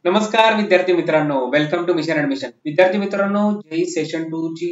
नमस्कार विद्यार्थी मित्रांनो, वेलकम टू मिशन ऍडमिशन. विद्यार्थी मित्रांनो, जेई सेशन 2 ची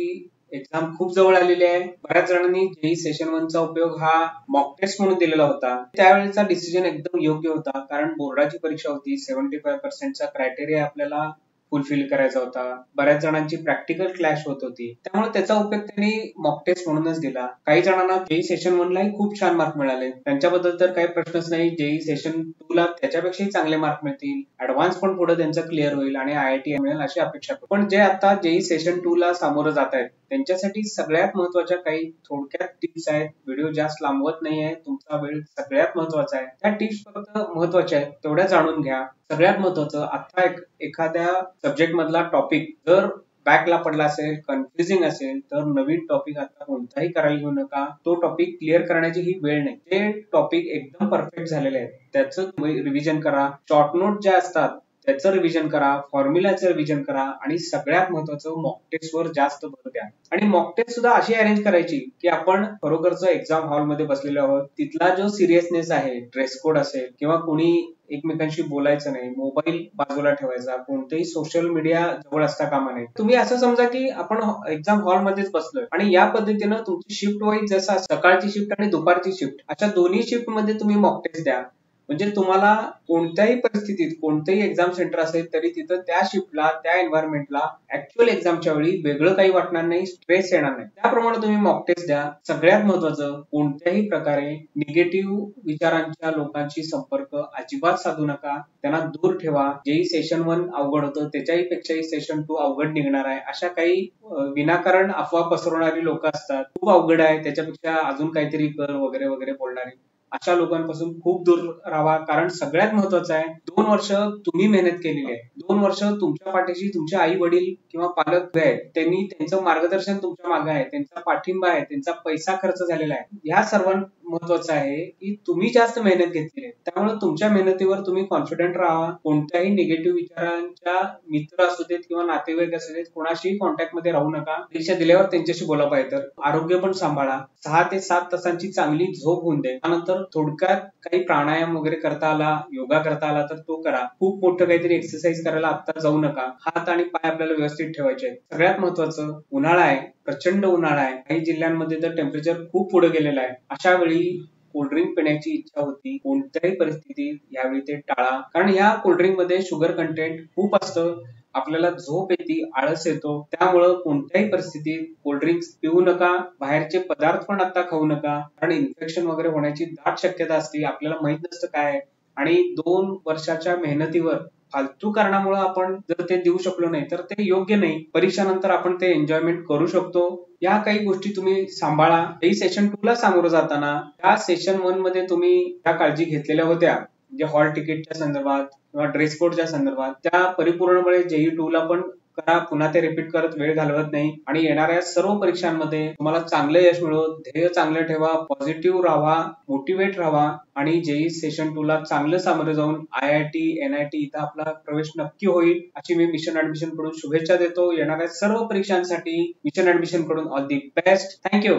एक्झाम खूप जवळ आलेली आहे. बऱ्याच जणांनी जेई सेशन 1 चा उपयोग हा मॉक टेस्ट म्हणून दिलेला होता. त्यावेळेचा डिसिजन एकदम योग्य होता, कारण बोर्डाची परीक्षा होती. 75% चा क्रायटेरिया आपल्याला फुलफिल करायचा होता. बऱ्याच जणांची प्रॅक्टिकल क्लॅश होत होती, त्यामुळे त्याचा उपयोग त्यांनी मॉक टेस्ट म्हणूनच दिला. काही जणांना जेई सेशन 1 लाही खूप छान मार्क मिळाले, त्यांच्याबद्दल तर काही प्रश्नच नाही. जेई सेशन 2 ला त्याच्यापेक्षाही चांगले मार्क मिळतील, ऍडव्हान्स पण पुढे त्यांचं क्लिअर होईल आणि IIT मिळेल अशी अपेक्षा करतो. पण जे आता जेई सेशन 2 ला सामोरं जात आहेत त्यांच्यासाठी सगळ्यात महत्वाच्या काही थोडक्यात टिप्स आहेत. व्हिडिओ जास्त लांबवत नाहीये, तुमचा वेळ सगळ्यात महत्वाचा आहे. त्या टिप्स फक्त महत्वाच्या आहेत तेवढ्या जाणून घ्या. सगळ्यात महत्वाचं, आता एखाद्या सब्जेक्ट मधला टॉपिक जर बॅकला पडला असेल, कन्फ्युजिंग असेल, तर नवीन टॉपिक आता कोणताही करायला घेऊ नका. तो टॉपिक क्लिअर करण्याची ही वेळ नाही. जे टॉपिक एकदम परफेक्ट झालेले आहेत त्याचं रिव्हिजन करा. शॉर्ट नोट ज्या असतात त्याचं रिव्हिजन करा, फॉर्म्युलाचं रिव्हिजन करा आणि सगळ्यात महत्वाचं मॉक टेस्ट वर जास्त भर द्या. आणि मॉक टेस्ट सुद्धा अशी अरेंज करायची की आपण खरोखरच एक्झाम हॉल मध्ये बसलेलो आहोत. तिथला जो सिरियसनेस आहे, ड्रेस कोड असेल किंवा कोणी एकमेकांशी बोलायचं नाही, मोबाईल बाजूला ठेवायचा, कोणतेही सोशल मीडिया जवळ असता कामा नये. तुम्ही असं समजा की आपण एक्झाम हॉल मध्येच बसलोय आणि या पद्धतीनं तुमची शिफ्ट वाईज, जसं सकाळची शिफ्ट आणि दुपारची शिफ्ट, अशा दोन्ही शिफ्ट मध्ये तुम्ही मॉक टेस्ट द्या. म्हणजे तुम्हाला कोणत्याही परिस्थितीत कोणतेही एक्झाम सेंटर असेल तरी तिथं त्या शिफ्टला, त्या एन्व्हायरमेंटला ऍक्च्युअल एक्झामच्या वेळी वेगळं काही वाटणार नाही, स्ट्रेस येणार नाही. त्याप्रमाणे तुम्ही मॉक टेस्ट द्या. सगळ्यात महत्वाचं, कोणत्याही प्रकारे निगेटिव्ह विचारांच्या लोकांशी संपर्क अजिबात साधू नका, त्यांना दूर ठेवा. जेही सेशन 1 अवघड होतं त्याच्याही पेक्षाही सेशन 2 अवघड निघणार आहे, अशा काही विनाकारण अफवा पसरवणारी लोक असतात. खूप अवघड आहे, त्याच्यापेक्षा अजून काहीतरी कर वगैरे वगैरे बोलणारी, अशा लोकांपासून खूप दूर राहा. कारण सगळ्यात महत्वाचं आहे, 2 वर्ष तुम्ही मेहनत केलेली आहे, 2 वर्ष तुमच्या पाठीशी तुमचे आई वडील किंवा पालक उभे आहेत, त्यांनी त्यांचं मार्गदर्शन तुमच्या मागे आहे, त्यांचा पाठिंबा आहे, त्यांचा पैसा खर्च झालेला आहे. ह्या सर्वात महत्वाचं आहे की तुम्ही जास्त मेहनत घेतली आहे, त्यामुळे तुमच्या मेहनतीवर तुम्ही कॉन्फिडंट राहा. कोणत्याही निगेटिव्ह विचारांच्या मित्र असू देत किंवा नातेवाईक असू देत, कोणाशी कॉन्टॅक्ट मध्ये राहू नका. परीक्षा दिल्यावर त्यांच्याशी बोला पाहिजे तर. आरोग्य पण सांभाळा. 6 ते 7 तासांची चांगली झोप होऊन दे. त्यानंतर थोडक्यात काही प्राणायाम वगैरे करता आला, योगा करता आला तर तो करा. खूप मोठं काहीतरी एक्सरसाइज करायला आता जाऊ नका. हात आणि पाय आपल्याला व्यवस्थित ठेवायचे आहेत. सगळ्यात महत्वाचं, उन्हाळा आहे, प्रचंड उन्हाळा आहे, काही जिल्ह्यांमध्ये तर टेम्परेचर खूप पुढे गेलेलं आहे. अशा वेळी कोल्ड्रिंक पिण्याची इच्छा होती, कोणत्याही परिस्थितीत यावेळी ते टाळा. कारण या कोल्ड्रिंक मध्ये शुगर कंटेंट खूप असतं, आपल्याला झोप येते, आळस येतो. त्यामुळं कोणत्याही परिस्थितीत कोल्ड्रिंक्स पिऊ नका. बाहेरचे पदार्थ पण आता खाऊ नका, कारण इन्फेक्शन वगैरे होण्याची दाट शक्यता असते. आपल्याला माहित नसतं काय, आणि 2 वर्षाच्या मेहनतीवर फालतू कारणामुळे आपण जर ते देऊ शकलो नाही तर ते योग्य नाही. परीक्षानंतर आपण ते एन्जॉयमेंट करू शकतो. या काही गोष्टी तुम्ही सांभाळा. जेई सेशन 2 ला सामोरं जाताना त्या सेशन 1 मध्ये तुम्ही त्या काळजी घेतलेल्या होत्या, म्हणजे हॉल तिकीटच्या संदर्भात किंवा ड्रेस कोडच्या संदर्भात, त्या परिपूर्णपणे जेई 2 ला पण करा. पुन्हा ते रिपीट करत वेळ घालवत नाही. आणि येणाऱ्या सर्व परीक्षांमध्ये तुम्हाला चांगलं यश मिळो. ध्येय चांगलं ठेवा, पॉझिटिव्ह राहा, मोटिवेट राहा आणि जेई सेशन 2 ला चांगलं सामोरे जाऊन IIT, NIT इथं आपला प्रवेश नक्की होईल, अशी मी मिशन ऍडमिशन कडून शुभेच्छा देतो. येणाऱ्या सर्व परीक्षांसाठी मिशन ऍडमिशन कडून ऑल दी बेस्ट. थँक्यू.